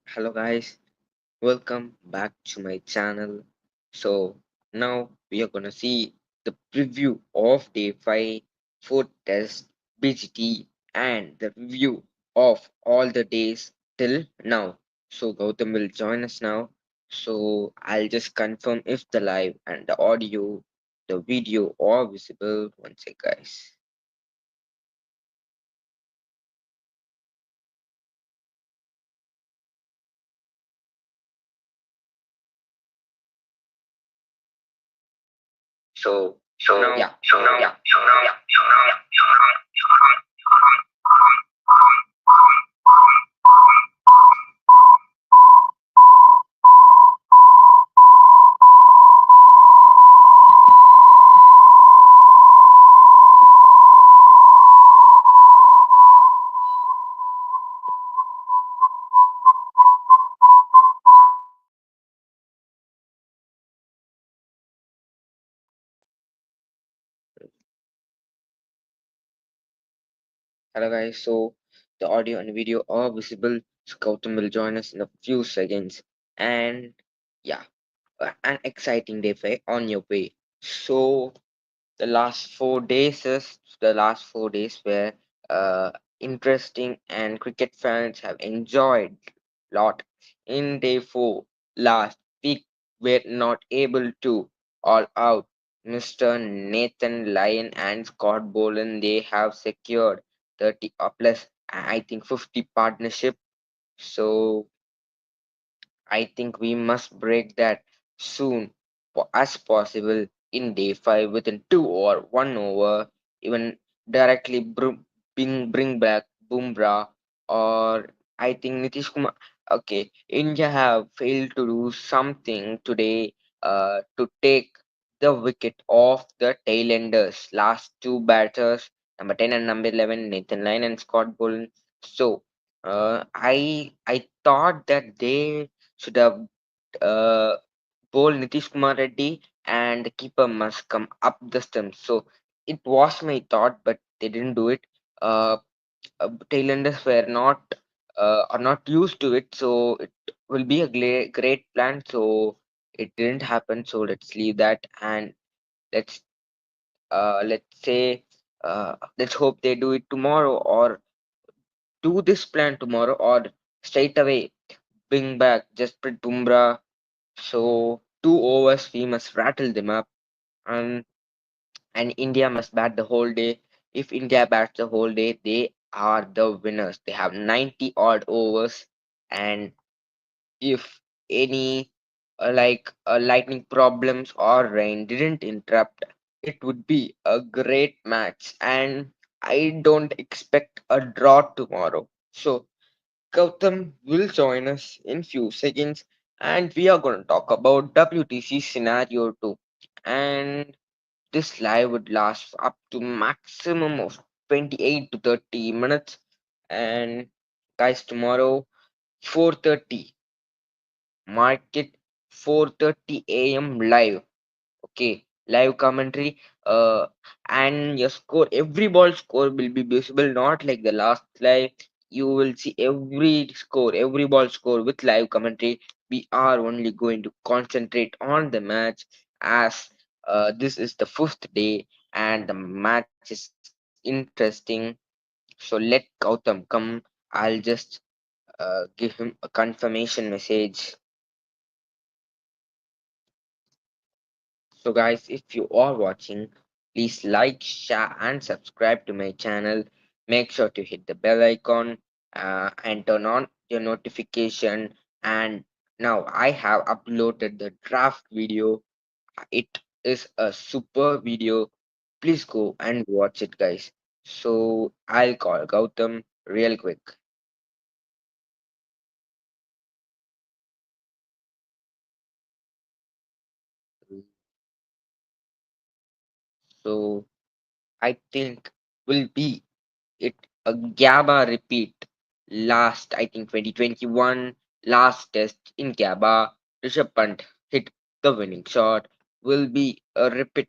Hello guys, welcome back to my channel. So now we are gonna see the preview of day 5 food test BGT and the review of all the days till now. So Gautam will join us now. So I'll just confirm if the live and the audio, the video are visible. One sec guys. So yeah. Hello guys, so the audio and video are visible. So Gautam will join us in a few seconds. And yeah, an exciting day on your way. So the last 4 days were uh, interesting and cricket fans have enjoyed lot. In day 4 last week were not able to all out. Mr. Nathan Lyon and Scott Boland they have secured 30 plus I think 50 partnership. So I think we must break that soon as possible in day 5 within 2 or 1 over, even directly bring back Bumrah or I think Nitish Kumar. Okay, India have failed to do something today to take the wicket off the tailenders. Last two batters, number 10 and number 11, Nathan Lyon and Scott Boland. So, I thought that they should have uh, bowled Nitish Kumar Reddy and the keeper must come up the stump. So it was my thought, but they didn't do it. Uh, Tailenders were not are not used to it, so it will be a great plan. So it didn't happen. So let's leave that and let's let's say let's hope they do it tomorrow or do this plan tomorrow or straight away bring back Jasprit Bumrah. So 2 overs we must rattle them up and and India must bat the whole day. If India bats the whole day, they are the winners. They have 90 odd overs and if any lightning problems or rain didn't interrupt, it would be a great match and I don't expect a draw tomorrow. So Gautam will join us in few seconds and we are going to talk about WTC scenario 2. And this live would last up to maximum of 28 to 30 minutes. And guys, tomorrow 4:30 market 4:30 a.m. live. Okay, live commentary. And your score, every ball score will be visible, not like the last live. You will see every score, every ball score with live commentary. We are only going to concentrate on the match as this is the fifth day and the match is interesting. So let Gautam come. I'll just give him a confirmation message. So, guys, if you are watching, please like, share, and subscribe to my channel. Make sure to hit the bell icon and turn on your notification. And now I have uploaded the draft video. It is a super video. Please go and watch it, guys. So, I'll call Gautam real quick. So, I think will be it a Gabba repeat. Last, I think 2021, last test in Gabba, Rishabh Pant hit the winning shot. Will be a repeat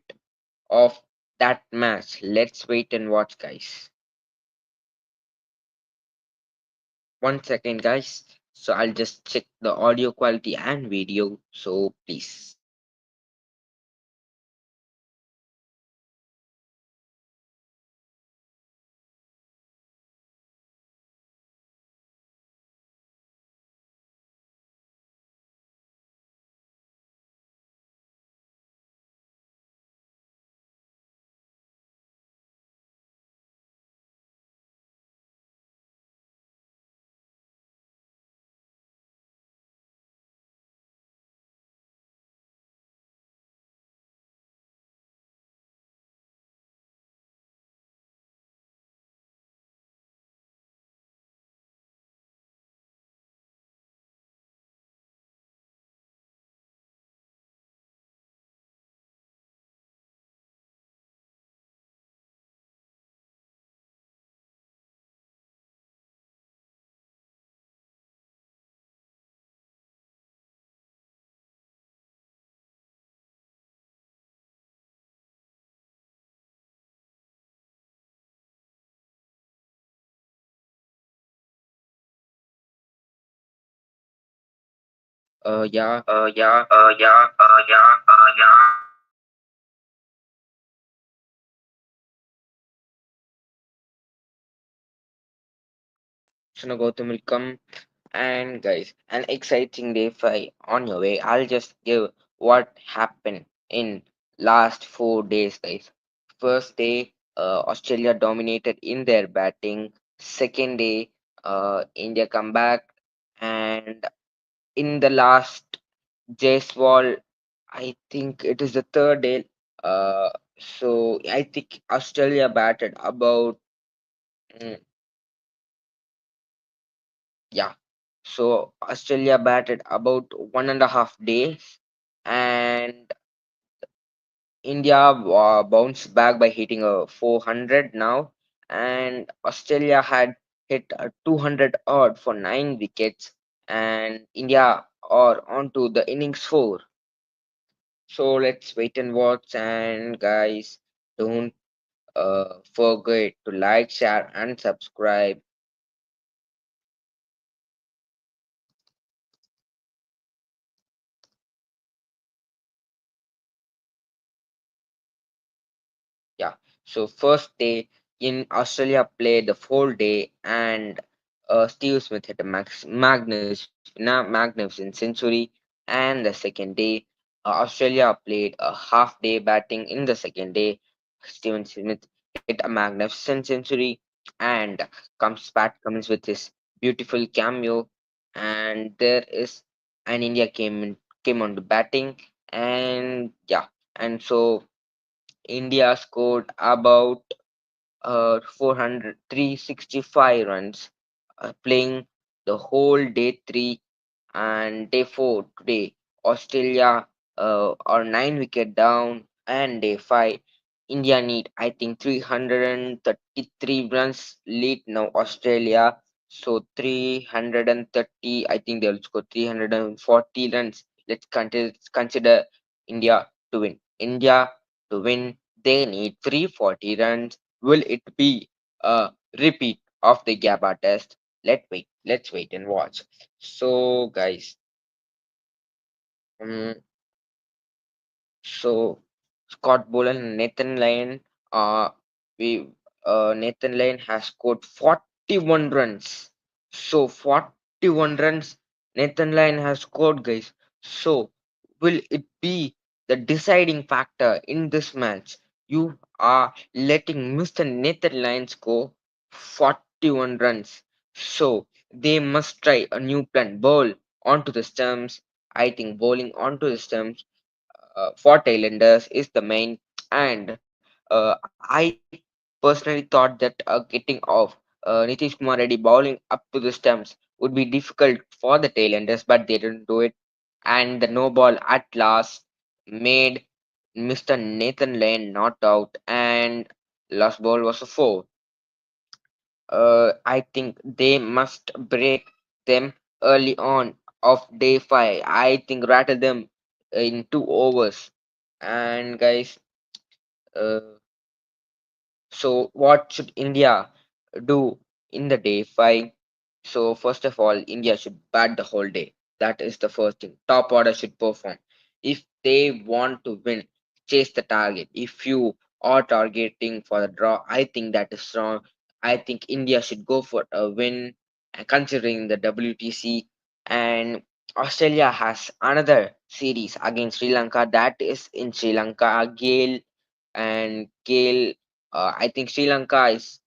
of that match. Let's wait and watch, guys. 1 second, guys. So I'll just check the audio quality and video. So please. Yeah. So now Gautam will come. And guys, an exciting day five on your way. I'll just give what happened in last 4 days, guys. First day, Australia dominated in their batting. Second day, India come back, and in the last Jaiswal, I think it is the third day. So I think Australia batted about mm, yeah. So Australia batted about 1.5 days, and India bounced back by hitting a 400 now, and Australia had hit a 200 odd for 9 wickets, and India are onto the innings four. So let's wait and watch, and guys, don't forget to like, share, and subscribe. Yeah. So first day in Australia played the full day, and Steve Smith hit a magnificent century. And the second day, Australia played a half day batting. In the second day, Steven Smith hit a magnificent century, and comes Pat Cummins with his beautiful cameo. And there is and India came on to batting, and yeah, and so India scored about 365 runs, playing the whole day three and day four today. Australia are 9 wicket down, and day five. India need, I think, 333 runs lead now. Australia, so 330. I think they'll score 340 runs. Let's consider India to win. India to win, they need 340 runs. Will it be a repeat of the Gabba test? Let's wait and watch. So, guys, um, so Scott Boland and Nathan Lyon, we Nathan Lyon has scored 41 runs. So 41 runs Nathan Lyon has scored, guys. So will it be the deciding factor in this match? You are letting Mr. Nathan Lyon score 41 runs. So they must try a new plan. Bowl onto the stumps. I think bowling onto the stumps for Thailanders is the main. And I personally thought that getting off Nitish Kumar Reddy bowling up to the stumps would be difficult for the Thailanders, but they didn't do it. And the no ball at last made Mr. Nathan Lane not out, and last ball was a four. I think they must break them early on of day five. I think rattle them in 2 overs. And guys, uh, so what should India do in the day five? So first of all, India should bat the whole day. That is the first thing. Top order should perform. If they want to win, chase the target. If you are targeting for the draw, I think that is wrong. I think India should go for a win, considering the WTC. And Australia has another series against Sri Lanka. That is in Sri Lanka. Gale. I think Sri Lanka is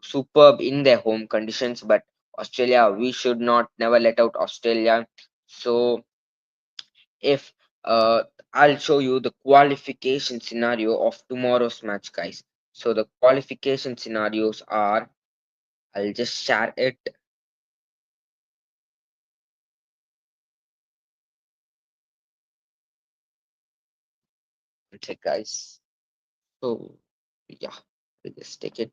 superb in their home conditions, but Australia, we should not never let out Australia. So if I'll show you the qualification scenario of tomorrow's match, guys. So the qualification scenarios are, I'll just share it. One sec, guys. So yeah, I'll just take it.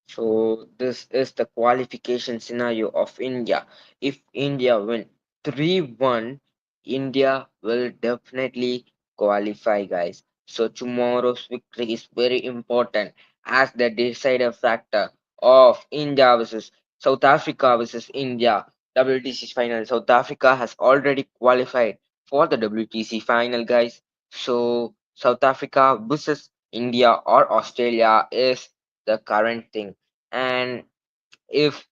So this is the qualification scenario of India. If India win 3-1, India will definitely qualify, guys. So tomorrow's victory is very important as the decider factor of India versus South Africa versus India WTC final. South Africa has already qualified for the WTC final, guys. So South Africa versus India or Australia is the current thing. And if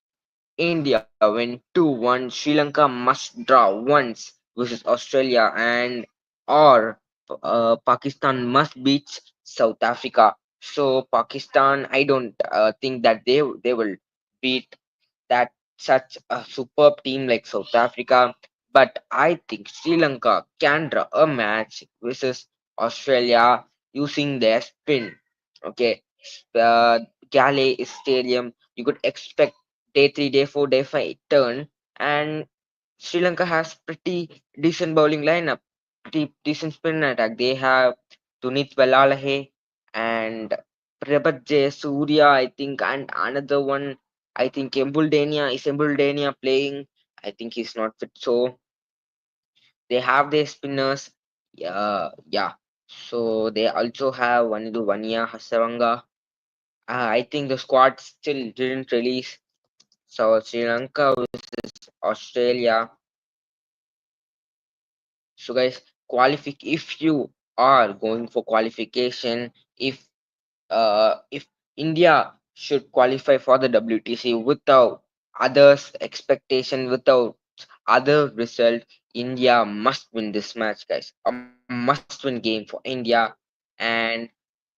India win 2-1, Sri Lanka must draw once versus Australia, and or Pakistan must beat South Africa. So Pakistan, I don't think that they will beat that such a superb team like South Africa. But I think Sri Lanka can draw a match versus Australia using their spin. Okay, uh, Gale Stadium. You could expect day three, day four, day five turn, and Sri Lanka has pretty decent bowling lineup, pretty decent spin attack. They have Tunit Balalahe and Prabhat Surya, I think, and another one. I think Embuldania playing. I think he's not fit. So they have their spinners. Yeah. So they also have Vanidu Vania Hasavanga. I think the squad still didn't release. So Sri Lanka versus Australia. So guys, qualify if you are going for qualification, if India should qualify for the WTC without others' expectation, without other result, India must win this match, guys. A must-win game for India, and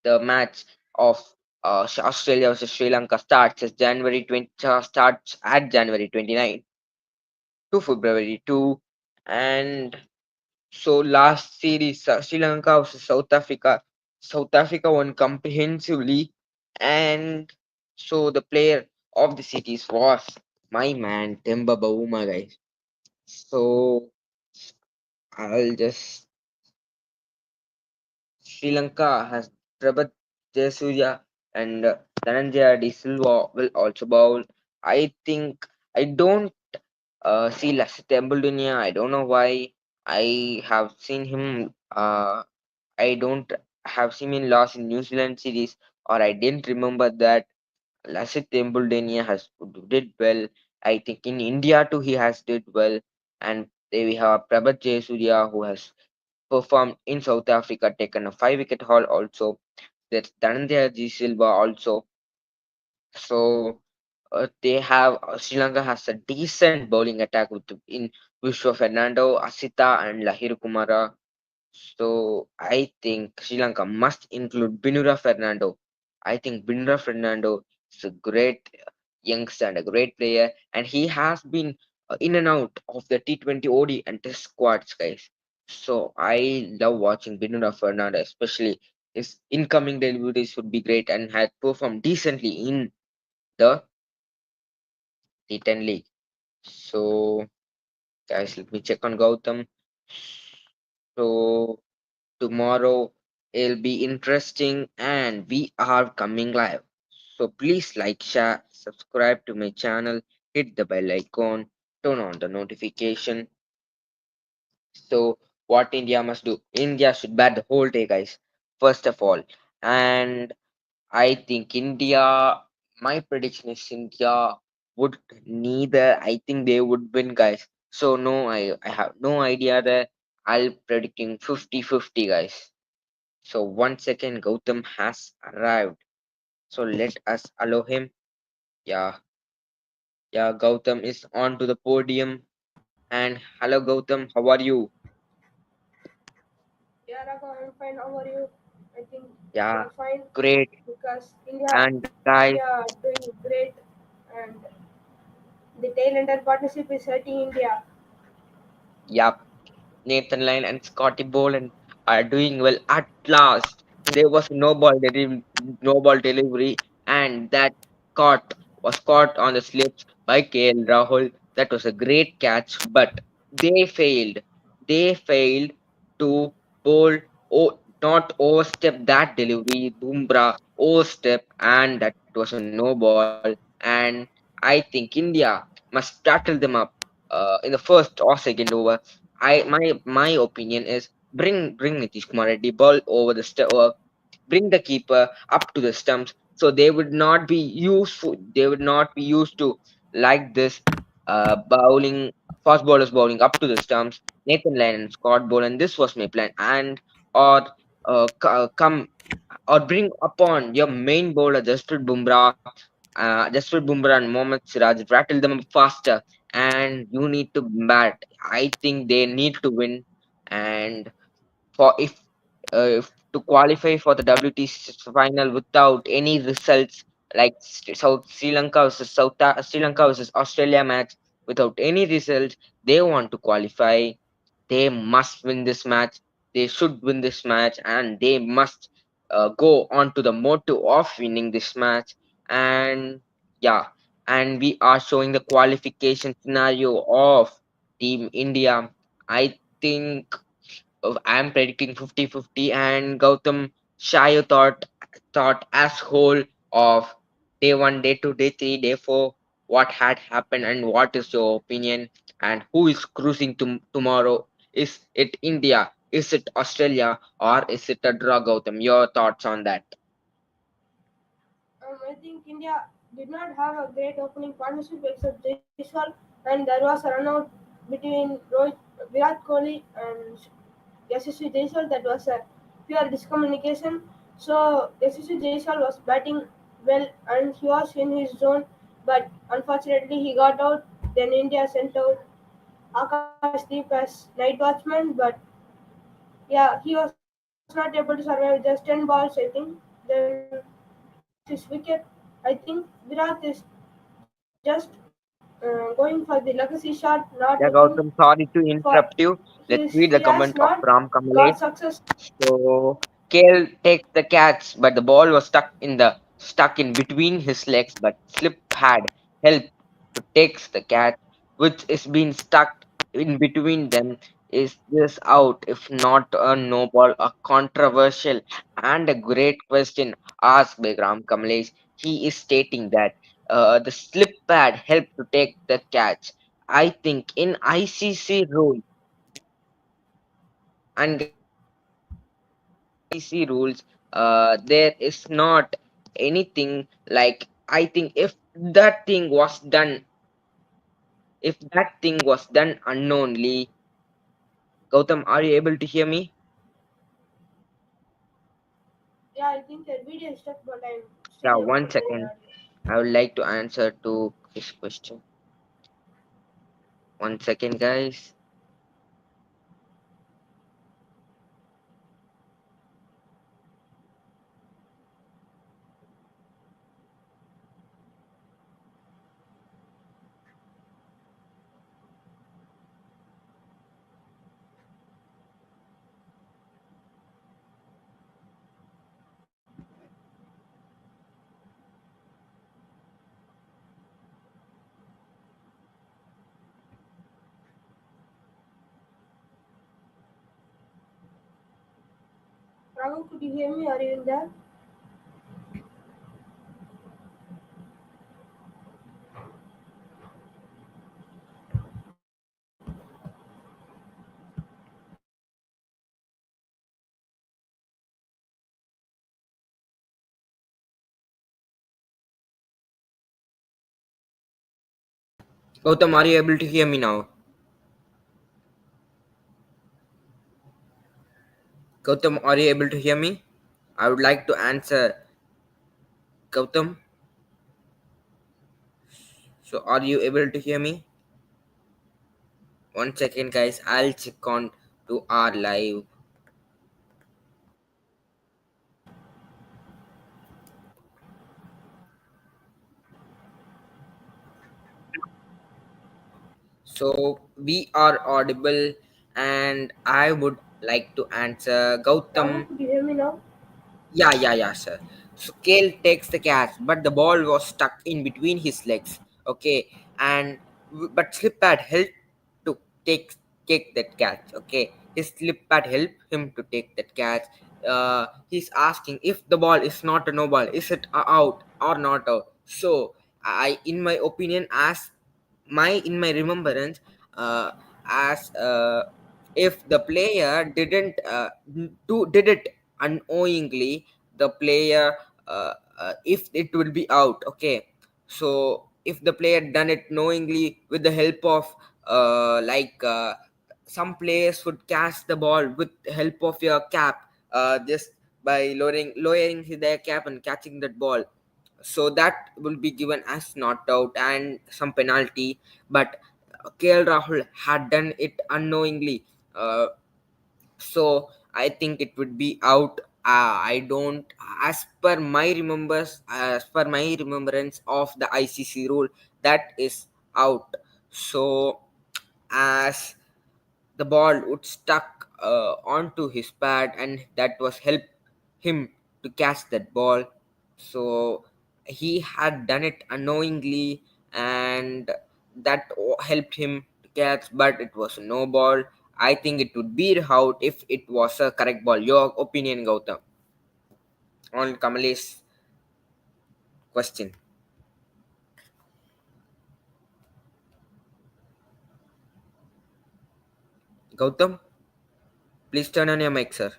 the match of Australia versus Sri Lanka starts at January 29 to February 2, and so last series, Sri Lanka versus South Africa. South Africa won comprehensively, and so the player of the series was my man Temba Bavuma, guys. So I'll just Sri Lanka has Prabhat Jayasuriya and Dhananjaya De Silva will also bowl. I think I don't see Lasith Embuldenia. I don't know why. I have seen him. I don't have seen him lost in New Zealand series, or I didn't remember that Lasith Embuldenia has did well. I think in India too he has did well, and there we have Prabhat Jayasuriya who has performed in South Africa, taken a 5 wicket haul also. There's Dhananjaya G Silva also. So they have Sri Lanka has a decent bowling attack with in Vishwa Fernando, Asita, and Lahir Kumara. So I think Sri Lanka must include Binura Fernando. I think Binura Fernando is a great youngster and a great player, and he has been in and out of the T20 OD and Test squads, guys. So I love watching Binura Fernando, especially his incoming deliveries would be great and had performed decently in the T10 league. So guys, let me check on Gautam. So tomorrow it'll be interesting and we are coming live. So please like, share, subscribe to my channel, hit the bell icon, turn on the notification. So what India must do. India should bat the whole day, guys. First of all, and I think India. My prediction is India would neither. I think they would win, guys. So no, I have no idea that I'll predicting 50-50, guys. So 1 second, Gautam has arrived. So let us allow him. Yeah, yeah, Gautam is on to the podium. And hello, Gautam, how are you? Yeah, Raghav, I'm fine. How are you? I think Yeah, you're fine great. because And guys, India doing great, and the tail ender partnership is hurting India. yeah, Nathan Lyon and Scotty Boland are doing well at last. There was no ball delivery, and that caught was caught on the slips by KL Rahul. That was a great catch, but they failed. They failed to bowl not overstep that delivery. Bumrah overstep, and that was a no ball. And I think India must tackle them up in the first or second over. My opinion is bring Nitish Kumar Reddy ball over the bring the keeper up to the stumps, so they would not be useful. They would not be used to like this bowling fast bowlers bowling up to the stumps. Nathan Lyon and Scott Boland. This was my plan, and or come or bring upon your main bowler Jasprit Bumrah and Mohammad Siraj, rattle them up faster, and you need to bat. I think they need to win, and for if to qualify for the WTC final without any results, like South Sri Lanka versus Sri Lanka versus Australia match without any results, they want to qualify. They must win this match. They should win this match, and they must go on to the motto of winning this match. And yeah, and we are showing the qualification scenario of Team India. I think I'm predicting 50-50, and Gautam Shayu thought as whole of day one, day two, day three, day four, what had happened, and what is your opinion, and who is cruising tomorrow? Is it India? Is it Australia? Or is it a draw, Gautam? Your thoughts on that? I think India did not have a great opening partnership except Jaiswal, and there was a run-out between Virat Kohli and SSC Jaiswal. That was a pure discommunication. So SSC Jaiswal was batting well and he was in his zone, but unfortunately he got out. Then India sent out Akashdeep as night watchman, but yeah, he was not able to survive just 10 balls, I think. Then he lost his wicket. I think Virat is just going for the legacy shot, not looking Yeah, for Gautam, sorry to interrupt you. he Let's has read the not comment of got Ram success. Kamalesh. So Kale takes the catch, but the ball was stuck in between his legs, but slip had helped to take the catch, which is being stuck in between them. Is this out? If not a no ball, a controversial and a great question asked by Ram Kamalesh. He is stating that the slip pad helped to take the catch. I think in ICC rule, and guys, in ICC rules, there is not anything like, I think if that thing was done unknowingly. Gautam, are you able to hear me? Yeah, I think the video is stuck, but I'm Yeah, still able to one play the second. audio. I would like to answer to this question. 1 second, guys. Raghu, could you hear me? Are you in there? Gautam, are you able to hear me now? Gautam, are you able to hear me? I would like to answer. Gautam, so are you able to hear me? One second, guys. I'll check on to our live. So we are audible, and I would like to answer Rahul, Gautam. could you hear me now? Yeah, sir. So Kale takes the catch, but the ball was stuck in between his legs. Okay, and but slip pad helped to take that catch. Okay, his slip pad helped him to take that catch. He's asking if the ball is not a no ball, is it a out or not out? So in my opinion, as in my remembrance, uh, as if the player didn't did it unknowingly, the player if it will be out. Okay, so if the player done it knowingly with the help of some players would catch the ball with the help of your cap, just by lowering their cap and catching that ball, so that will be given as not out and some penalty. But KL Rahul had done it unknowingly, uh, so I think it would be out. I don't, as per my remembrance of the ICC rule, that is out. So as the ball would stuck onto his pad, and that was help him to catch that ball. So he had done it unknowingly, and that helped him to catch, but it was no ball. I think it would be out if it was a correct ball. Your opinion, Gautam, on Kamale's question? Gautam, please turn on your mic, sir.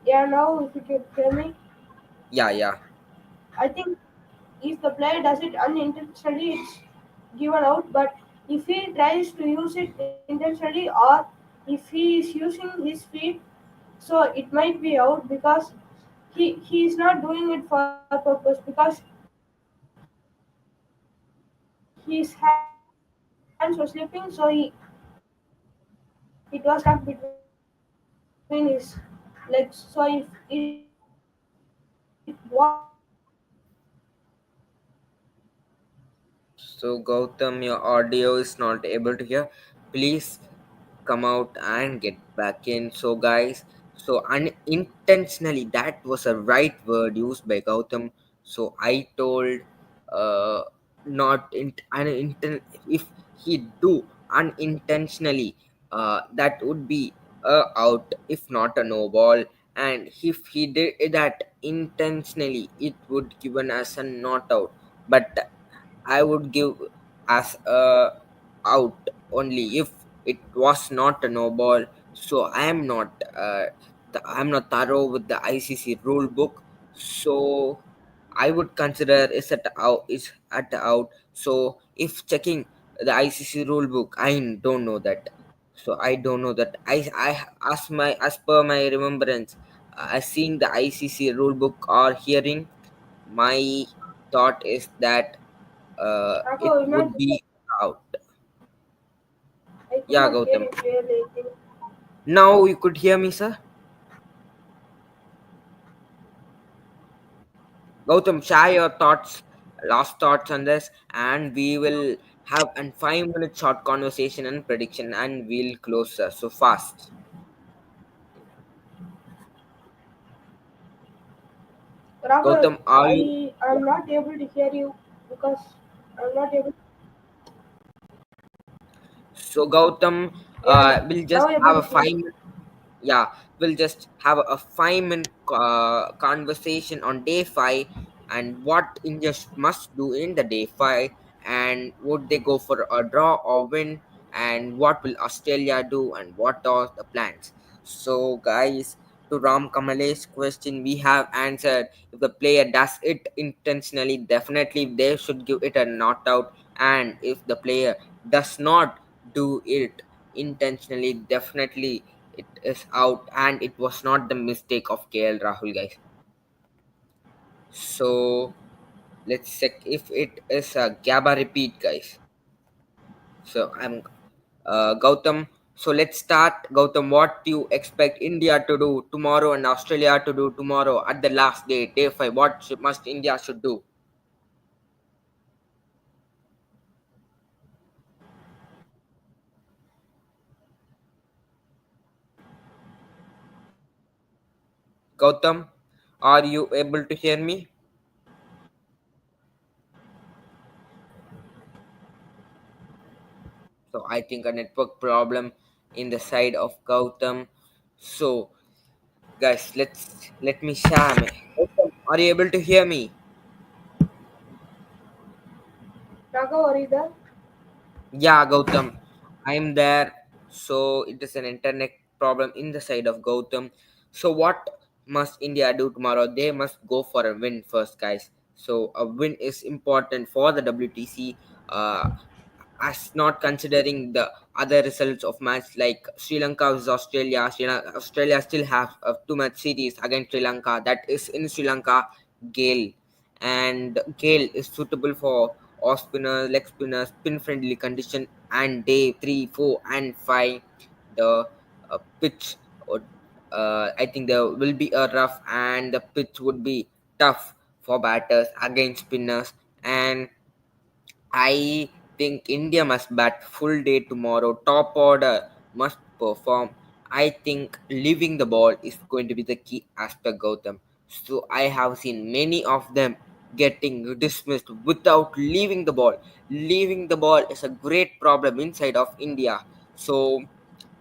Yeah, now if you can hear me, Yeah. I think if the player does it unintentionally, it's given out. But if he tries to use it intentionally, or if he is using his feet, so it might be out because he is not doing it for purpose, because his hands were slipping, so it was stuck between his legs. So if it was So Gautam, your audio is not able to hear. Please come out and get back in. So guys, so unintentionally, that was a right word used by Gautam. So I told uh not if he do unintentionally, that would be out, if not a no ball. And if he did that intentionally, it would given as a not out. But I would give as a out only if it was not a no ball. So I'm not thorough with the ICC rule book. So I would consider is at out. So if checking the ICC rule book, I don't know that. So I don't know that. As per my remembrance, seeing the ICC rule book or hearing, my thought is that Raghav, it would imagine, be out. I could Yeah, not hear Gautam. you clearly. I think. Now you could hear me, sir. Gautam, share your thoughts, last thoughts on this, and we will have a 5 minute short conversation and prediction, and we'll close, sir. So fast. Raghav, Gautam, are you? I am not able to hear you because I'm not able. So Gautam, Yeah, we'll just now able have to a hear. 5 minute. Yeah, we'll just have a 5 minute conversation on day five, and what Indians must do in the day five, and would they go for a draw or win, and what will Australia do, and what are the plans. So guys, to Ram Kamalesh's question, we have answered. If the player does it intentionally, definitely they should give it a not out. And if the player does not do it intentionally, definitely it is out. And it was not the mistake of KL Rahul, guys. So let's check if it is a Gabba repeat, guys. So I'm Gautam. So let's start, Gautam. What do you expect India to do tomorrow and Australia to do tomorrow at the last day, day five? What must India should do? Gautam, are you able to hear me? So I think a network problem in the side of Gautam. So guys, let me share me. Gautam, are you able to hear me? Raghav, are you there? Yeah, Gautam, I'm there. So it is an internet problem in the side of Gautam. So what must India do tomorrow? They must go for a win first, guys. So a win is important for the WTC. As not considering the other results of match like Sri Lanka versus Australia. Australia still have a two-match series against Sri Lanka. That is in Sri Lanka. Gale and Gale is suitable for off spinner, leg spinner, spin friendly condition. And day 3, 4, and 5, the pitch would, I think there will be a rough and the pitch would be tough for batters against spinners. And I think India must bat full day tomorrow. Top order must perform. I think leaving the ball is going to be the key aspect, Gautam. So I have seen many of them getting dismissed without leaving the ball. Leaving the ball is a great problem inside of India. So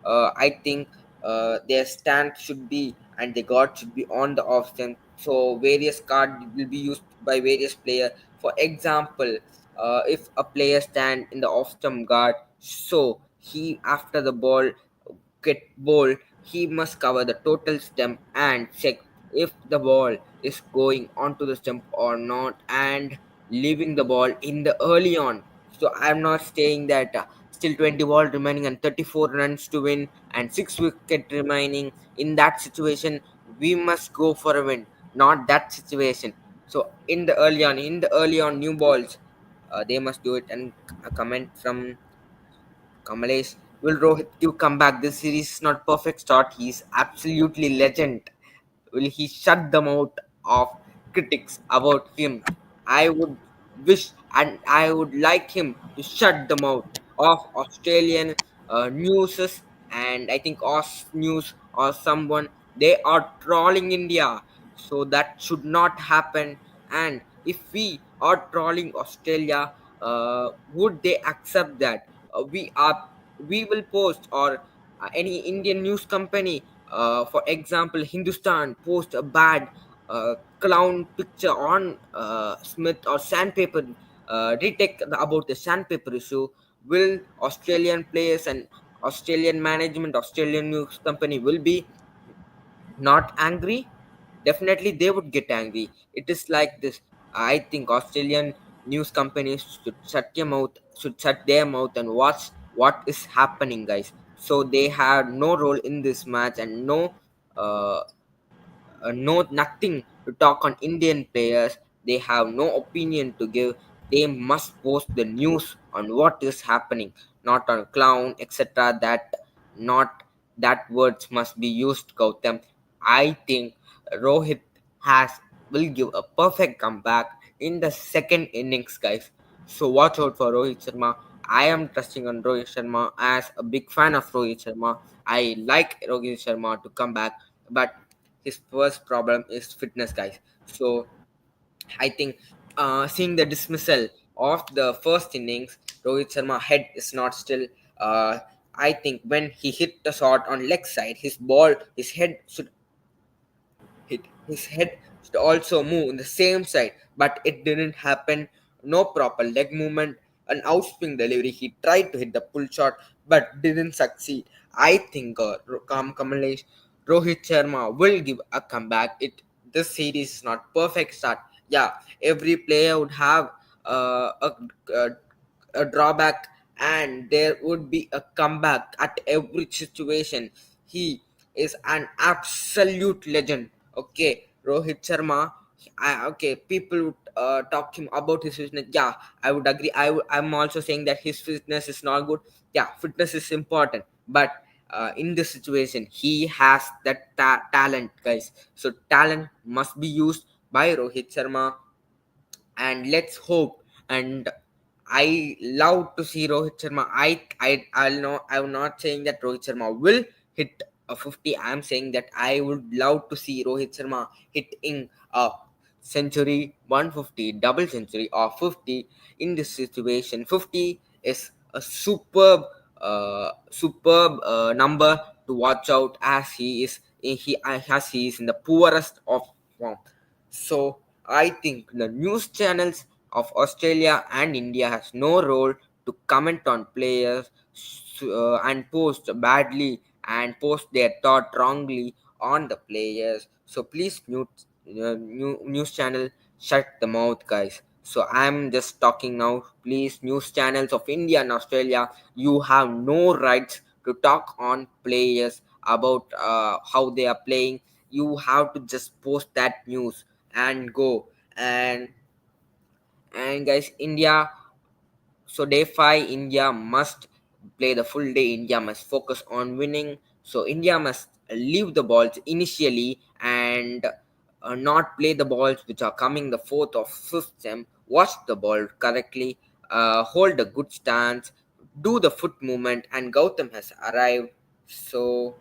I think their stand should be and the guard should be on the off stand. So various card will be used by various players. For example, if a player stand in the off stump guard, so he after the ball get ball, he must cover the total stump and check if the ball is going onto the stump or not and leaving the ball in the early on. So I'm not saying that still 20 ball remaining and 34 runs to win and 6 wicket remaining. In that situation, we must go for a win, not that situation. So in the early on new balls, they must do it. And a comment from Kamalesh, will Rohit give comeback? This series is not perfect start. He's absolutely legend. Will he shut them out of critics about him? I would wish and I would like him to shut them out of Australian newses. And I think Aus News or someone, they are trolling India, so that should not happen. And if we are trolling Australia, would they accept that? We will post or any Indian news company, for example Hindustan, post a bad clown picture on Smith or sandpaper, retake about the sandpaper issue. Will Australian players and Australian management, Australian news company will be not angry? Definitely they would get angry. It is like this. I think Australian news companies should shut their mouth and watch what is happening, guys. So they have no role in this match and uh, no nothing to talk on Indian players. They have no opinion to give. They must post the news on what is happening, not on clown, etc. Not that words must be used, Gautam. I think Rohit has will give a perfect comeback in the second innings, guys. So watch out for Rohit Sharma. I am trusting on Rohit Sharma as a big fan of Rohit Sharma. I like Rohit Sharma to come back, but his first problem is fitness, guys. So I think seeing the dismissal of the first innings, Rohit Sharma head is not still. I think when he hit the shot on leg side, his head should his head should also move in the same side, but it didn't happen. No proper leg movement, an outspin delivery. He tried to hit the pull shot, but didn't succeed. I think Kamalesh, Rohit Sharma will give a comeback. This series is not perfect start. Yeah, every player would have a a drawback, and there would be a comeback at every situation. He is an absolute legend. Okay, Rohit Sharma. Okay, people would talk him about his fitness. Yeah, I would agree. I'm also saying that his fitness is not good. Yeah, fitness is important, but in this situation, he has that talent, guys. So talent must be used by Rohit Sharma, and let's hope. And I love to see Rohit Sharma. I'll know. I'm not saying that Rohit Sharma will hit a 50. I'm saying that I would love to see Rohit Sharma hitting a century, 150, double century, or 50 in this situation. 50 is a superb number to watch out, as he is in the poorest of form. So I think the news channels of Australia and India has no role to comment on players and post badly and post their thought wrongly on the players. So please news channel shut the mouth, guys. So I'm just talking now. Please, news channels of India and Australia, you have no rights to talk on players about how they are playing. You have to just post that news and go. And guys, India, so day 5 India must play the full day. India must focus on winning. So India must leave the balls initially, and not play the balls which are coming the fourth or fifth sem. Watch the ball correctly, hold a good stance, do the foot movement, and Gautam has arrived. So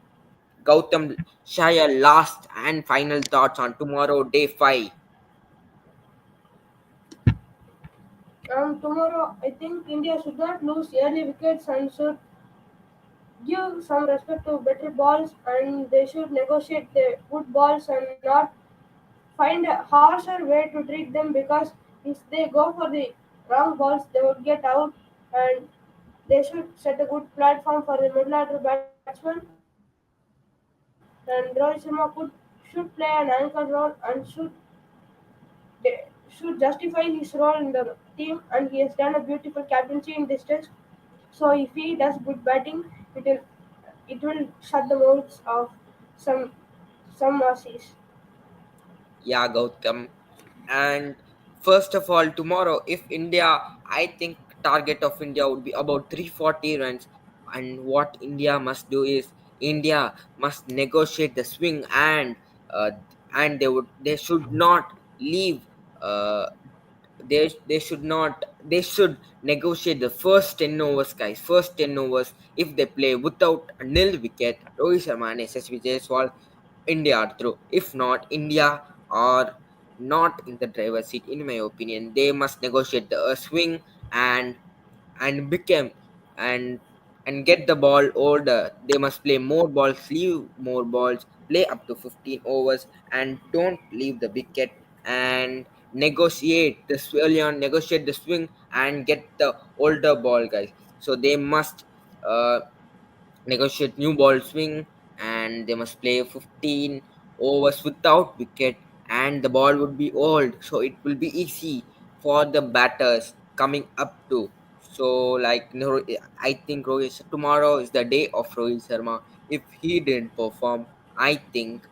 Gautam, share your last and final thoughts on tomorrow day 5. Tomorrow, I think India should not lose early wickets and should give some respect to better balls, and they should negotiate the good balls and not find a harsher way to treat them, because if they go for the wrong balls, they would get out. And they should set a good platform for the middle order batsman. And Rohit Sharma should play an anchor role and should justify his role in the team. And he has done a beautiful captaincy in this test. So if he does good batting, it will it will shut the mouths of some some Aussies. Yeah, Gautam. And first of all, tomorrow, if India, I think target of India would be about 340 runs. And what India must do is India must negotiate the swing, uh, and they should not leave. Uh, they should not they should negotiate the first 10 overs, guys. First 10 overs, if they play without a nil wicket, Rohit Sharma and SSV Jaiswal, India are through. If not, India are not in the driver's seat, in my opinion. They must negotiate the swing, and become and get the ball older. They must play more balls, leave more balls, play up to 15 overs, and don't leave the wicket, and negotiate the swing and get the older ball, guys. So they must uh, negotiate new ball swing, and they must play 15 overs without wicket, and the ball would be old, so it will be easy for the batters coming up to. So like, I think tomorrow is the day of Rohit Sharma. If he didn't perform, I think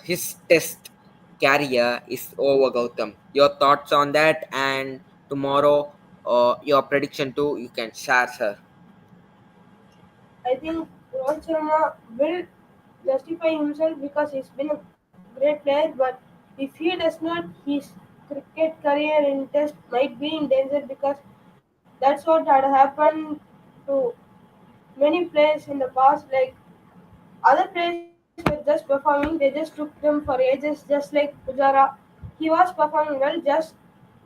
his test career is over. Gautam, your thoughts on that, and tomorrow your prediction too, you can share, sir. I think Rohit Sharma will justify himself because he's been a great player, but if he does not, his cricket career in Test might be in danger, because that's what had happened to many players in the past. Like, other players were just performing, they just took them for ages, just like Pujara. He was performing well, just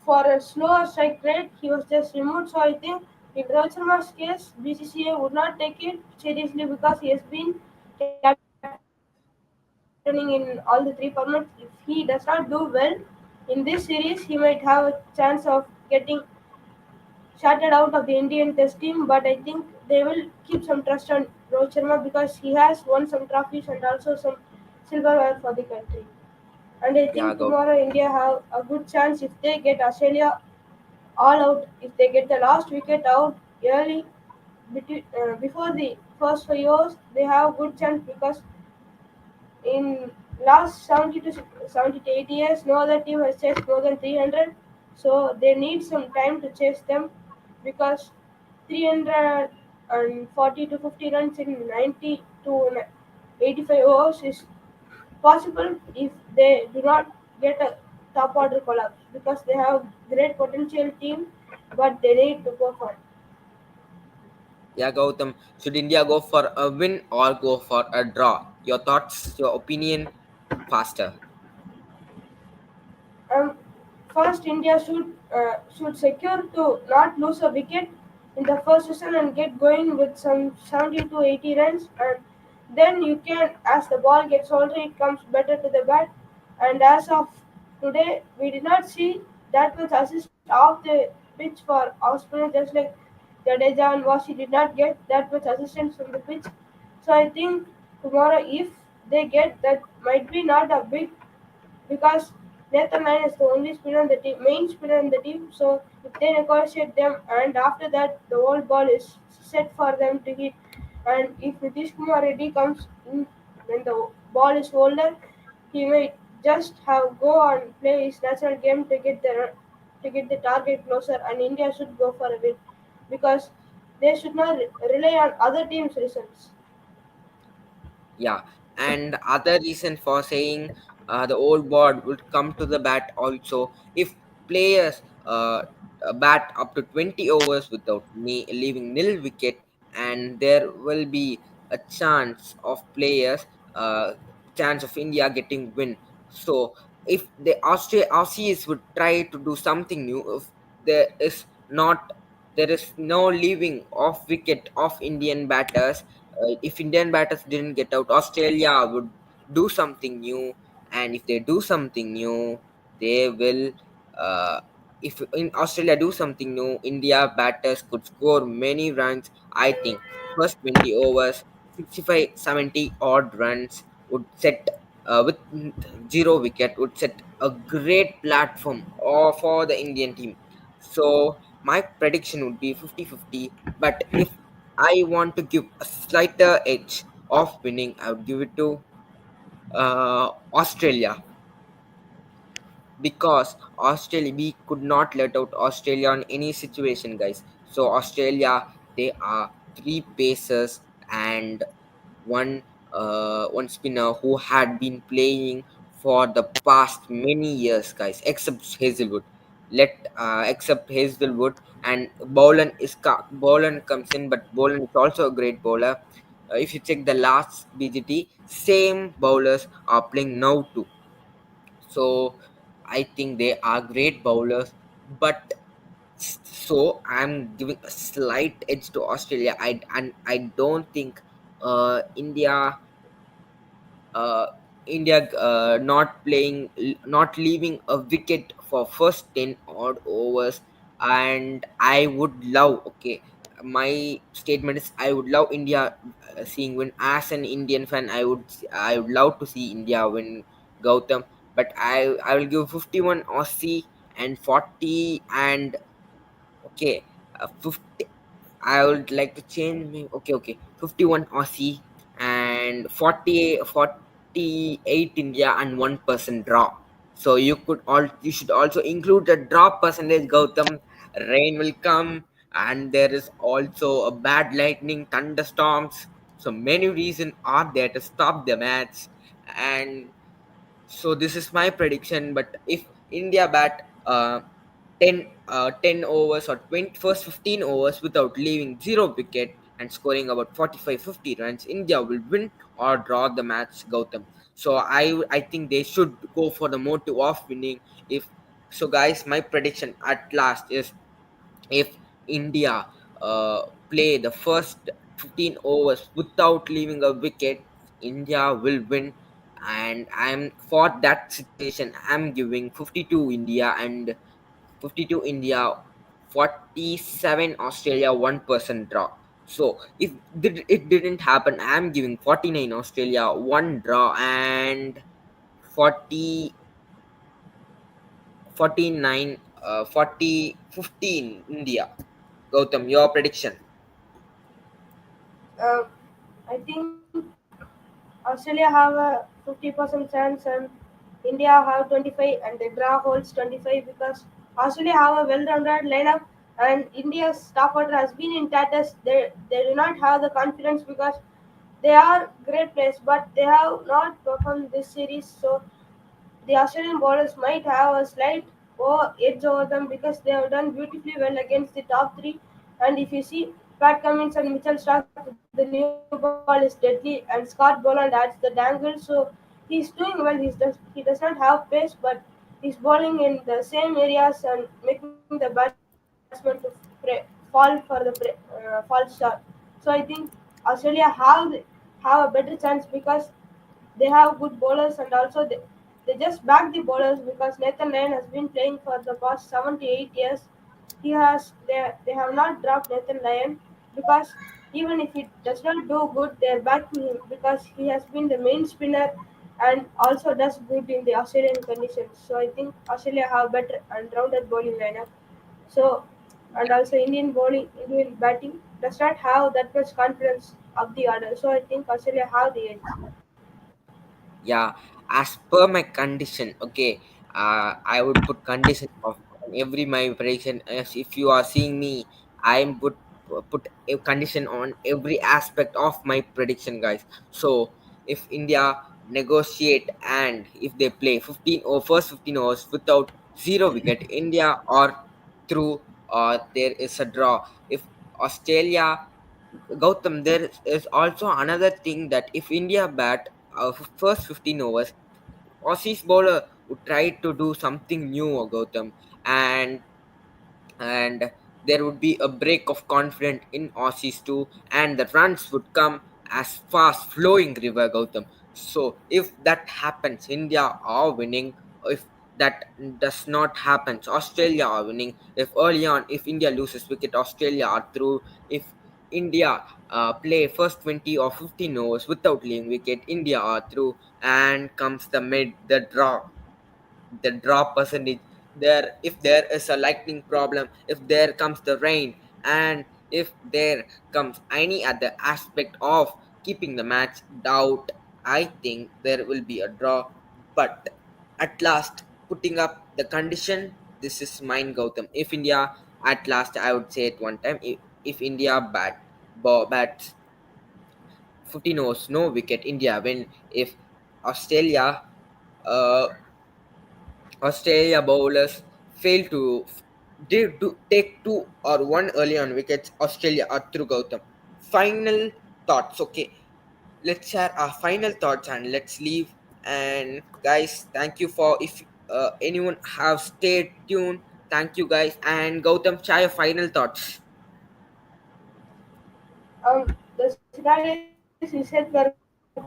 for a slower strike rate, he was just removed. So I think in Rohit Sharma's case, BCCA would not take it seriously because he has been captaining in all the 3 formats. If he does not do well in this series, he might have a chance of getting shutted out of the Indian Test team. But I think they will keep some trust on Rohit Sharma because he has won some trophies and also some silverware for the country. And I Yeah, think go. tomorrow India have a good chance if they get Australia all out. If they get the last wicket out early before the first 5 overs, they have a good chance because in last 70 to 80 years, no other team has chased more than 300. So they need some time to chase them because 340 to 50 runs in 90 to 85 overs is possible if they do not get a top order collapse because they have great potential team, but they need to go for it. Yeah, Gautam. Should India go for a win or go for a draw? Your thoughts, your opinion, faster. Um, First, India should secure to not lose a wicket in the first session and get going with some 70 to 80 runs, and then you can, as the ball gets older, it comes better to the bat. And as of today, we did not see that much assist off the pitch for our spinners, just like Jadeja and Washi did not get that much assistance from the pitch. So I think tomorrow, if they get that, might be not a big because Nathan Lyon is the only spinner on the team, main spinner in the team. So if they negotiate them, and after that the whole ball is set for them to hit, and if Nitish Kumar Reddy comes in when the ball is older, he may just have go and play his natural game to get the target closer, and India should go for a win because they should not rely on other teams' results. Yeah, and other reason for saying the old board would come to the bat also if players bat up to 20 overs without me leaving nil wicket, and there will be a chance of India getting win. So if the Aussies would try to do something new, if there is not there is no leaving off wicket of Indian batters, if Indian batters didn't get out, Australia would do something new, and if they do something new, they will. Uh, if in Australia do something new, India batters could score many runs. I think first 20 overs, 65, 70 odd runs would set with zero wicket would set a great platform for the Indian team. So my prediction would be 50-50. But if I want to give a slighter edge of winning, I would give it to Australia, because Australia, we could not let out Australia on any situation, guys. So Australia, they are three pacers and one spinner who had been playing for the past many years, guys, except Hazelwood. Except Hazelwood, and Bolan comes in, but Bolan is also a great bowler. If you check the last BGT, same bowlers are playing now too. So I think they are great bowlers, but so I'm giving a slight edge to Australia. I don't think India uh, India not leaving a wicket for first 10 odd overs, and I would love, okay, my statement is I would love India seeing win. As an Indian fan, I would love to see India win, Gautam, but I will give 51 Aussie and 40 and okay, 50. I would like to change my okay, 51 Aussie and 48 India and 1% draw. So you should also include the draw percentage, Gautam. Rain will come, and there is also a bad lightning, thunderstorms. So many reasons are there to stop the match, and so this is my prediction. But if India bat 10 overs or 20, first 15 overs without leaving zero wicket and scoring about 45-50 runs, India will win or draw the match, Gautam. So I think they should go for the motive of winning. If so, guys, my prediction at last is if India play the first 15 overs without leaving a wicket, India will win. And I'm for that situation, I'm giving 52 India and 52 India, 47 Australia, 1% draw. So if it didn't happen, I'm giving 49 Australia, one draw, and 40 49 40 15 India. Gautam, your prediction? Um, I think Australia have a 50% chance and India have 25 and the draw holds 25 because Australia have a well-rounded lineup and India's top order has been in tatters. They do not have the confidence because they are great players but they have not performed this series. So the Australian bowlers might have a slight edge over them because they have done beautifully well against the top three. And if you see, Pat Cummins and Mitchell Stark, the new ball is deadly, and Scott Boland adds the dangle. So he's doing well. He does not have pace, but he's bowling in the same areas and making the batsman to fall for the fall shot. So I think Australia have a better chance because they have good bowlers and also they just back the bowlers because Nathan Lyon has been playing for the past 7 to 8 years. They have not dropped Nathan Lyon because even if he does not do good, they are backing him because he has been the main spinner and also does good in the Australian conditions. So I think Australia have better and rounded bowling lineup. So and also Indian batting does not have that much confidence of the order. So I think Australia have the edge. Yeah, as per my condition, okay. I would put condition of on every my prediction. As if you are seeing me, I'm put a condition on every aspect of my prediction, guys. So if India negotiate and if they play 15 or first 15 overs without zero wicket, India or through there is a draw. If Australia, Gautam, there is also another thing that if India bat first 15 overs, Aussie's bowler would try to do something new, Gautam, and and there would be a break of confidence in Aussies too, and the runs would come as fast flowing river, Gautam. So if that happens, India are winning. If that does not happen, Australia are winning. If early on, if India loses wicket, Australia are through. If India play first 20 or 15 overs without leaving wicket, India are through, and comes the draw, the drop percentage there. If there is a lightning problem, if there comes the rain, and if there comes any other aspect of keeping the match doubt, I think there will be a draw. But at last, putting up the condition, this is mine, Gautam. If India, at last I would say it one time, if India bats 15 overs no wicket, India win. If Australia uh, Australia bowlers fail to did to take two or one early on wickets, Australia are through, Gautam. Final thoughts. Okay, let's share our final thoughts and let's leave. And guys, thank you for if anyone have stayed tuned. Thank you guys, and Gautam, share your final thoughts. The scenarios you said were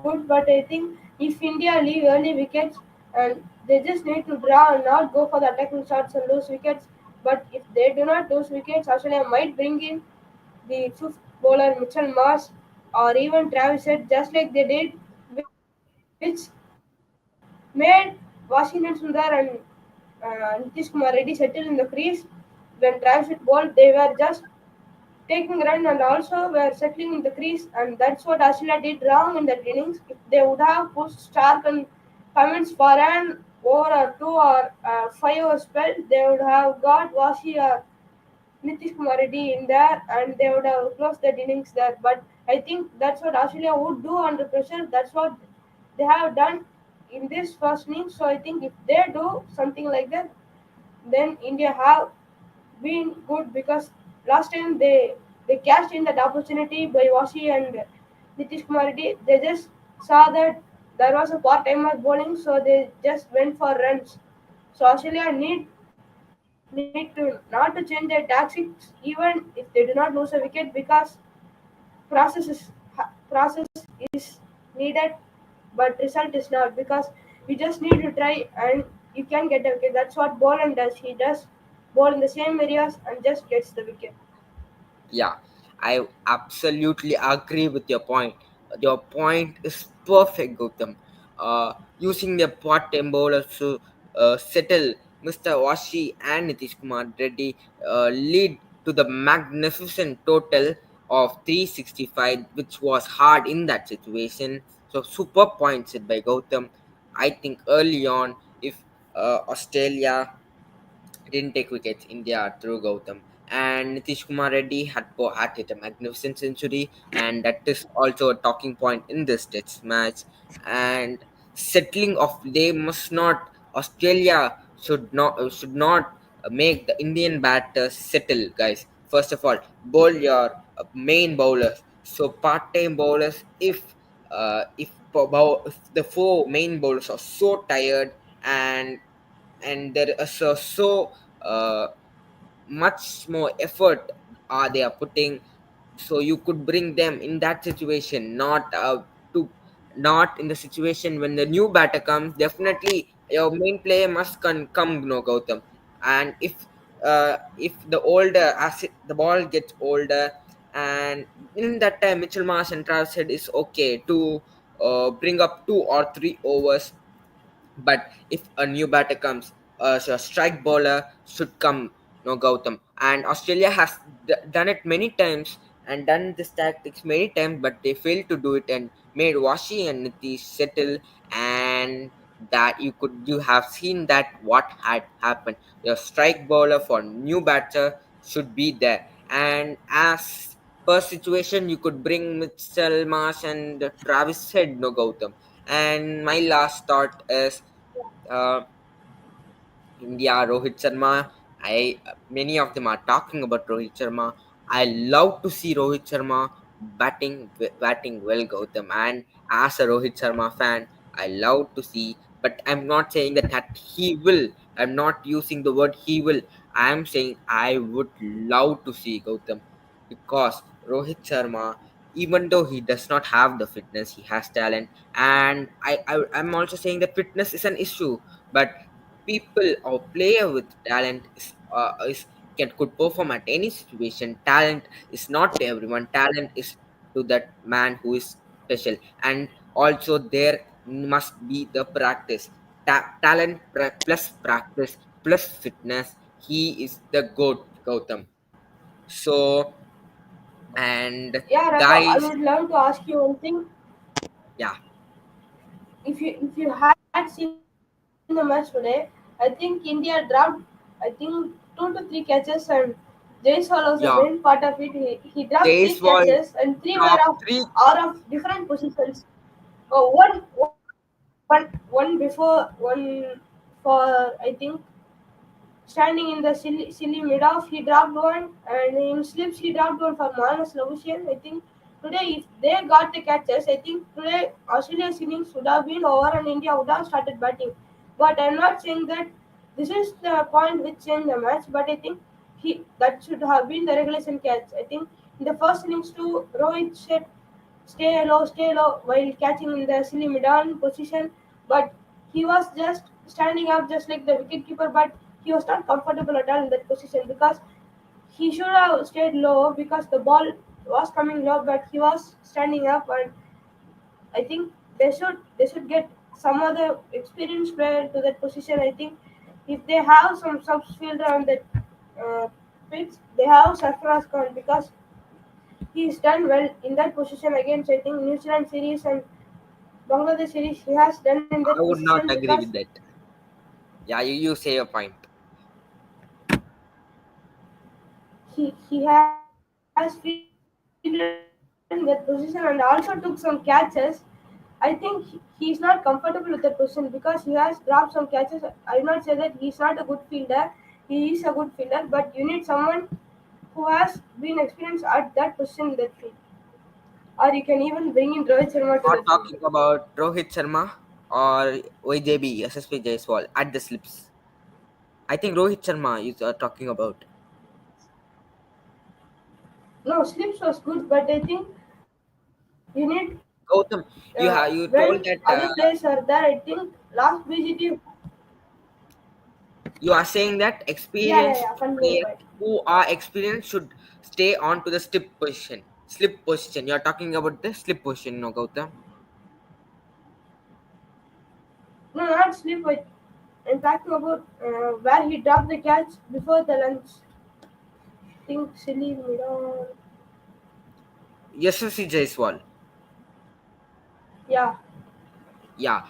good, but I think if India leave early wickets and they just need to draw and not go for the attacking shots and lose wickets, but if they do not lose wickets, Australia might bring in the fifth bowler Mitchell Mars or even Travis Head just like they did, which made Washington Sundar and Nitish Kumar Reddy settle in the crease. When Travis Head bowled, they were just taking run and also were settling in the crease, and that's what Australia did wrong in that innings. If they would have pushed Stark and Cummins for an over or two or 5 over spell, they would have got Washi or Nitish Kumar Reddy in there and they would have closed that innings there. But I think that's what Australia would do under pressure. That's what they have done in this first innings. So I think if they do something like that, then India have been good because last time they cashed in that opportunity by Washi and Nitish Kumar Reddy. They just saw that there was a part-timer bowling, so they just went for runs. So Australia need to not to change their tactics even if they do not lose a wicket because process is process is needed, but result is not because you just need to try and you can get a wicket. That's what Boland does. He does bowl in the same areas and just gets the wicket. Yeah, I absolutely agree with your point. Your point is perfect, Gautam. Using the part-time bowlers to settle Mr. Washi and Nitish Kumar Reddy lead to the magnificent total of 365, which was hard in that situation. So, super point set by Gautam. I think early on, if Australia didn't take wickets, India through Gautam. And Nitish Kumar Reddy had hit a magnificent century, and that is also a talking point in this test match. And settling of they must not Australia should not make the Indian batters settle, guys. First of all, bowl your main bowlers. So part-time bowlers, if the four main bowlers are so tired and there is so uh, much more effort they are putting, so you could bring them in that situation, to not in the situation when the new batter comes. Definitely your main player must come, no, Gautam. And if the older as the ball gets older, and in that time Mitchell Marsh and Travis Head is okay to bring up 2 or 3 overs. But if a new batter comes, so a strike bowler should come, no, Gautam. And Australia has done it many times and done this tactics many times, but they failed to do it and made Washi and Nitish settle. And that you have seen that what had happened. The strike bowler for new batter should be there, and as per situation you could bring Mitchell Marsh and Travis Head, no, Gautam. And my last thought is uh, India, Rohit Sharma. Many of them are talking about Rohit Sharma. I love to see Rohit Sharma batting well, Gautam. And as a Rohit Sharma fan, I love to see. But I'm not saying that he will. I'm not using the word he will. I'm saying I would love to see, Gautam, because Rohit Sharma, even though he does not have the fitness, he has talent. And I'm also saying that fitness is an issue, but people or player with talent is can could perform at any situation. Talent is not to everyone. Talent is to that man who is special. And also there must be the practice. Plus practice plus fitness. He is the goat, Gautam. So, and Yeah, Raghav, I guys, would love to ask you one thing. yeah, If you had seen the match today, I think India dropped, I think, 2 to 3 catches, and Jaiswal was the main yeah, part of it. He dropped three Jaiswal catches, and three were top of three. are of different positions. One before one for, I think, standing in the silly mid-off, he dropped one, and in slips he dropped one for Manas Lavusian. I think today, if they got the catches, I think today Australia's innings would have been over and India would have started batting. But I'm not saying that this is the point which changed the match, but I think that should have been the regulation catch. I think in the first innings too, Rohit said stay low while catching in the silly mid-on position. But he was just standing up just like the wicketkeeper, but he was not comfortable at all in that position because he should have stayed low because the ball was coming low, but he was standing up. And I think they should get some other experienced player to that position. I think if they have some subfielder on that uh, pitch, they have Sarfaraz Khan because he's done well in that position against, I think, New Zealand series and Bangladesh series. He has done in that I would position not agree because with that. Yeah, you say your point. he has fielded in that position and also took some catches. I think he's not comfortable with that position because he has dropped some catches. I will not say that he's not a good fielder. He is a good fielder, but you need someone who has been experienced at that position in that field. Or you can even bring in Rohit Sharma to that field. Not talking about Rohit Sharma or YJB, SSP Jaiswal at the slips. I think Rohit Sharma is talking about. No, Slips was good, but I think you need Gautam, when you other told that players are there. I think last BGT You are saying that Yeah. experienced Continue your players point. who are experienced should stay on to the slip position. Slip position. You are talking about the slip position, no, Gautam? No, not sleep. I'm talking about where he dropped the catch before the lunch. Think silly middle. Yashasvi Jaiswal. Yeah. Yeah.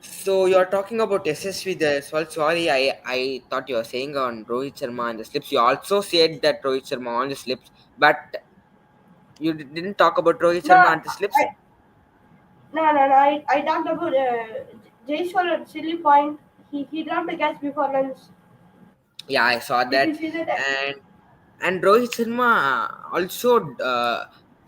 So you're talking about SSV Jaiswal. Sorry, I thought you were saying on Rohit Sharma and the slips. You also said that Rohit Sharma on the slips, but you didn't talk about Rohit No, Sharma and the slips. no. I talked about Jaiswal at silly point. He dropped the catch before lunch. Yeah, I saw Did that. you see that? And Rohit Sharma also,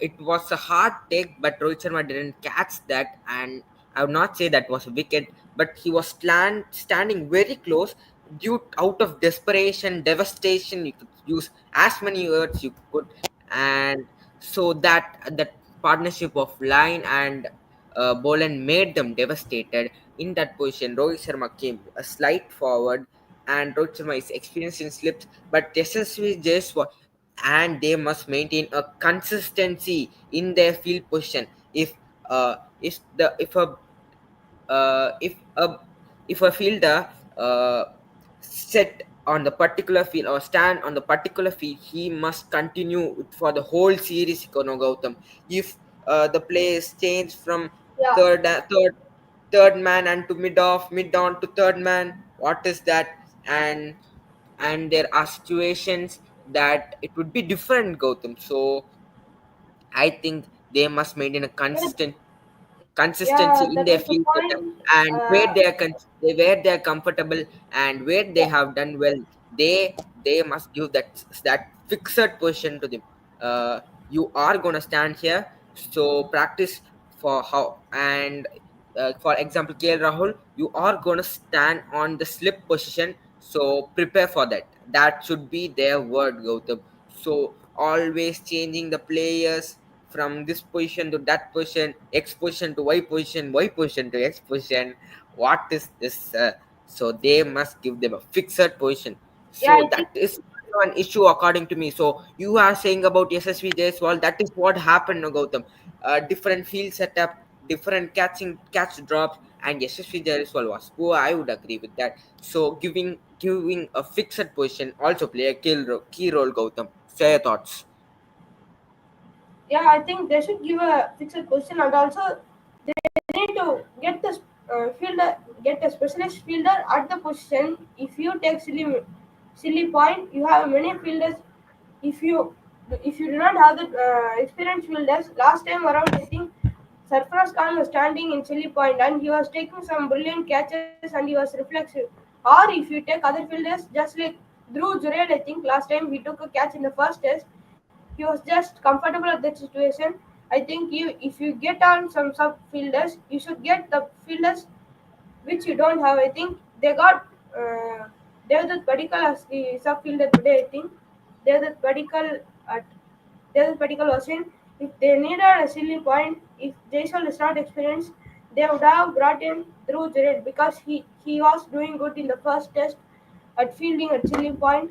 it was a hard take, but Rohit Sharma didn't catch that, and I would not say that was a wicket, but he was standing very close due out of desperation, devastation. You could use as many words you could, and so that partnership of line and Boland made them devastated in that position. Rohit Sharma came a slight forward, and Rohit Sharma is experienced in slips, but Yashasvi Jaiswal, and they must maintain a consistency in their field position. If uh, if the if a uh, if a fielder set on the particular field or stand on the particular field, he must continue it for the whole series, Kono Gautam. If the players change from Yeah. third third man and to mid on to third man, what is that? And there are situations that it would be different, Gautam. So I think they must maintain a Yeah, consistency yeah, in that their was the field setup, point. and Uh, where they are comfortable and where they yeah, have done well, they must give that fixed position to them. You are going to stand here, so practice for how. And for example, KL Rahul, you are going to stand on the slip position, so prepare for that. That should be their word, Gautam. So always changing the players from this position to that position, X position to Y position to X position. What is this? So they must give them a fixed position. yeah. So I that think is an issue according to me. So you are saying about SSV Jaiswal, that is what happened, no, Gautam. Different field setup, different catch drops, and SSV Jaiswal was poor. I would agree with that. So giving a fixed position also play a key role, Gautam. Say your thoughts. yeah, I think they should give a fixed position, and also they need to get the fielder, get a specialist fielder at the position. If you take silly point, you have many fielders. If you if you do not have the experienced fielders, last time around I think Sarfaraz Khan was standing in silly point and he was taking some brilliant catches and he was reflexive. Or if you take other fielders, just like Dhruv Jured, I think last time he took a catch in the first test, he was just comfortable at that situation. I think if you get on some sub fielders, you should get the fielders which you don't have. I think they got Devdutt Padikkal as the sub fielder today. I think Devdutt Padikkal at Devdutt Padikkal was in. If they needed a silly point, if Jaiswal is not experienced, they would have brought in through Jared because he was doing good in the first test at fielding at silly point,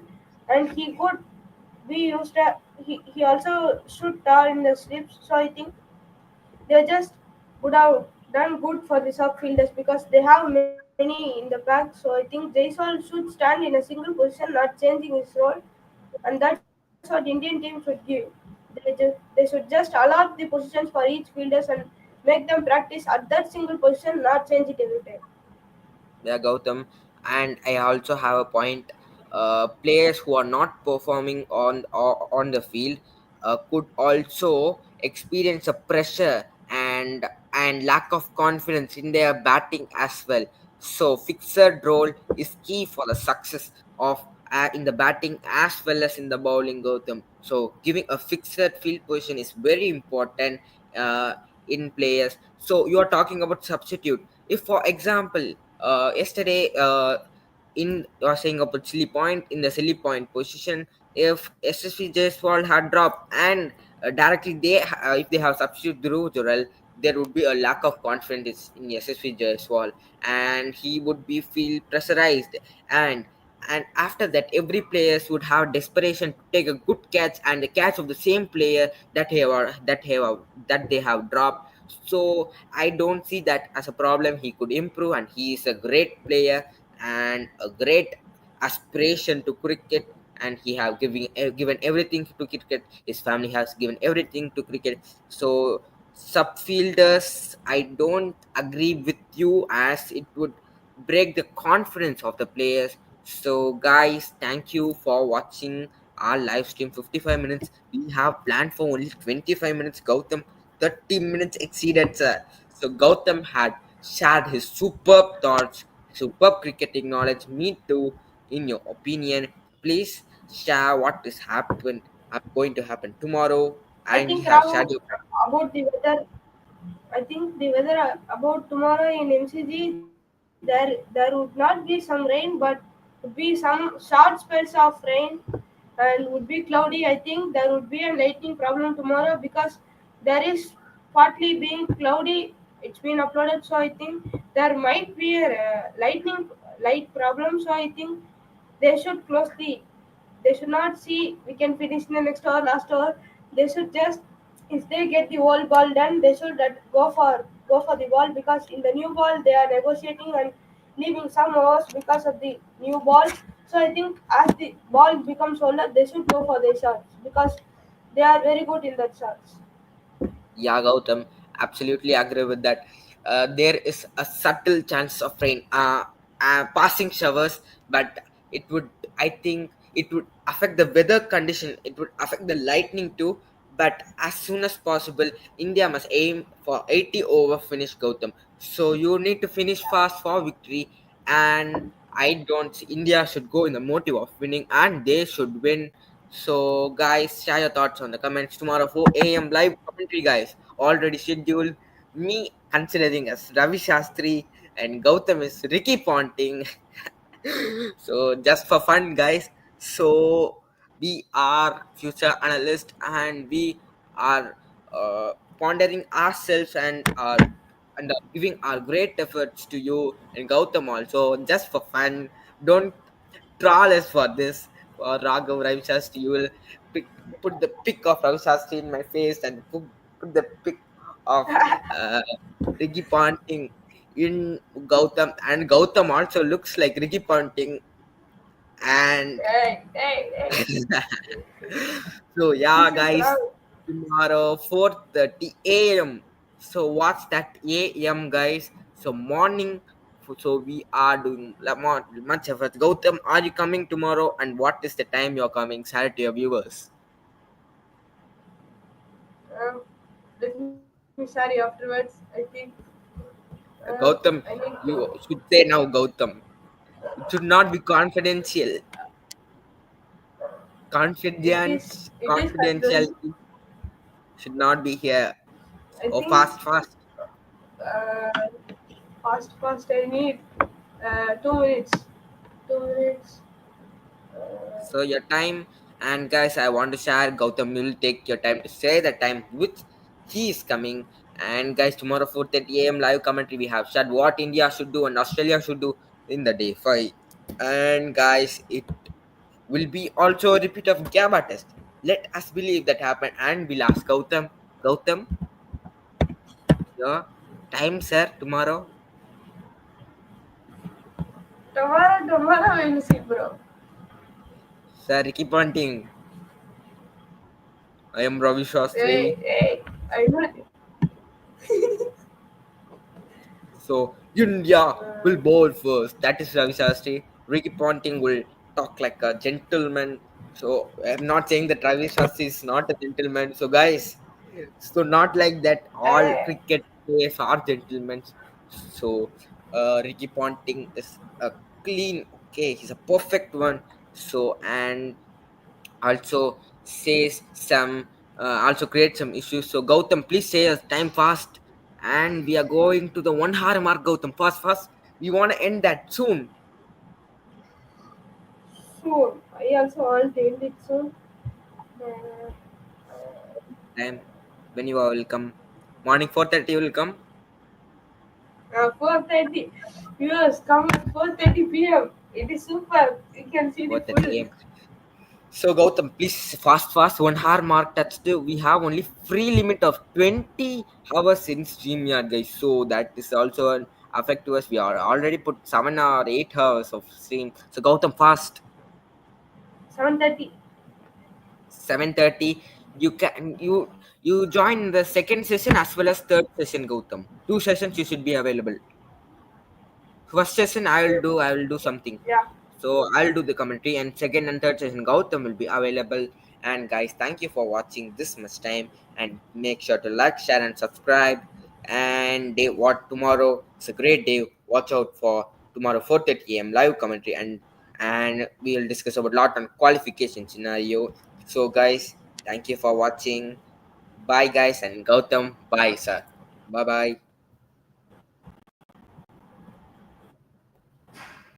and he could be used. He also shoot tall in the slips. So I think they just would have done good for the sub fielders because they have many in the pack. So I think Jaiswal should stand in a single position, not changing his role, and that's what Indian team should give. They should just allot the positions for each fielders and make them practice at that single position, not change it every time. Yeah, Gautam, and I also have a point. Players who are not performing on the field could also experience a pressure and lack of confidence in their batting as well. So fixed role is key for the success of in the batting as well as in the bowling, Gautam. So giving a fixed field position is very important uh, in players. So you are talking about substitute. If for example, yesterday, in you are saying about silly point, in the silly point position, if SSV Jaiswal had dropped and directly if they have substitute Dhruv Jural, there would be a lack of confidence in SSV Jaiswal, and he would be feel pressurized, and and after that every players would have desperation to take a good catch and the catch of the same player that they have dropped. So I don't see that as a problem. He could improve and he is a great player and a great aspiration to cricket, and he have given everything to cricket. His family has given everything to cricket. So subfielders, I don't agree with you as it would break the confidence of the players. So guys, thank you for watching our live stream 55 minutes. We have planned for only 25 minutes. Gautam 30 minutes exceeded, sir. So Gautam had shared his superb thoughts, superb cricketing knowledge. Me too. In your opinion, please share what is going to happen tomorrow, I and you think have shared Raghu, your. about the weather, I think the weather about tomorrow in MCG, there would not be some rain, but would be some short spells of rain, and would be cloudy. I think there would be a lightning problem tomorrow because there is partly being cloudy. It's been uploaded, so I think there might be a lightning light problem. So I think they should close the. They should not see we can finish in the next hour, last hour. They should just, if they get the whole ball done, they should go for the ball, because in the new ball they are negotiating and leaving some overs because of the new ball. So I think as the ball becomes older, they should go for the shots because they are very good in that shots. Yeah, Gautam, absolutely agree with that. There is a subtle chance of rain, passing showers, but it would, I think, it would affect the weather condition. It would affect the lightning too. But as soon as possible, India must aim for 80 over finish, Gautam. So you need to finish fast for victory, and I don't. India should go in the motive of winning, and they should win. So, guys, share your thoughts on the comments tomorrow 4 a.m. live commentary, guys. Already scheduled. Me considering as Ravi Shastri and Gautam is Ricky Ponting. So, just for fun, guys. So, we are future analysts and we are pondering ourselves and are giving our great efforts to you and Gautam also just for fun. Don't troll us for this. For Raghav Ravi Shastri, you will pick, put the pic of Ravi Shastri in my face and put the pic of uh, Ricky Ponting in Gautam, and Gautam also looks like Ricky Ponting. And Hey, hey, hey. so yeah, This is guys, wrong. tomorrow 4:30 a.m. So what's that a.m. guys? So morning. So we are doing much effort. Gautam, are you coming tomorrow? And what is the time you're coming? Share it to your viewers. Um, Let me share you afterwards. I think I Gautam, need to. you should say now, Gautam. It should not be confidential. It is. It is confidential. Confidentiality should not be here. I Oh, think fast. uh, fast. I need 2 minutes. 2 minutes. Uh, So your time, and guys, I want to share. Gautam will take your time to say the time which he is coming. And guys, tomorrow 4:30 a.m. live commentary we have shared what India should do and Australia should do in the day 5. And guys, it will be also a repeat of Gabba test. Let us believe that happened, and we'll ask Gautam. Gautam, your time, sir, tomorrow. tomorrow we'll see, bro. Sir, keep Ponting. I am Ravi Shastri. Hey, I know. So India will Uh, bowl first. That is Ravi Shastri. Ricky Ponting will talk like a gentleman. So I'm not saying that Ravi Shastri is not a gentleman. So guys, so not like that. All uh, cricket players are gentlemen. So Ricky Ponting is a clean. Okay, he's a perfect one. So and also says some also create some issues. So Gautam, please say us time fast, and we are going to the 1 hour mark. Gautam, fast. We want to end that soon. soon. I also want to end it soon. Uh, Time when you will come. Morning 4:30 you will come. 4:30. Viewers, come at 4:30 p.m. It is super. You can see the About that full. game. So Gautam, please fast 1 hour mark touched. We have only free limit of 20 hours in StreamYard, guys. So that is also an affect to us. We are already put 7 or 8 hours of stream. So Gautam, fast 7:30. 7:30. You join the second session as well as third session, Gautam. Two sessions you should be available. First session I will do something. Yeah. So I'll do the commentary, and second and third session Gautam will be available. And guys, thank you for watching this much time, and make sure to like, share, and subscribe. And day what tomorrow? It's a great day. Watch out for tomorrow 4:30 a.m. live commentary, and we will discuss about lot on qualification scenario. So guys, thank you for watching. Bye guys, and Gautam, bye sir. Bye bye.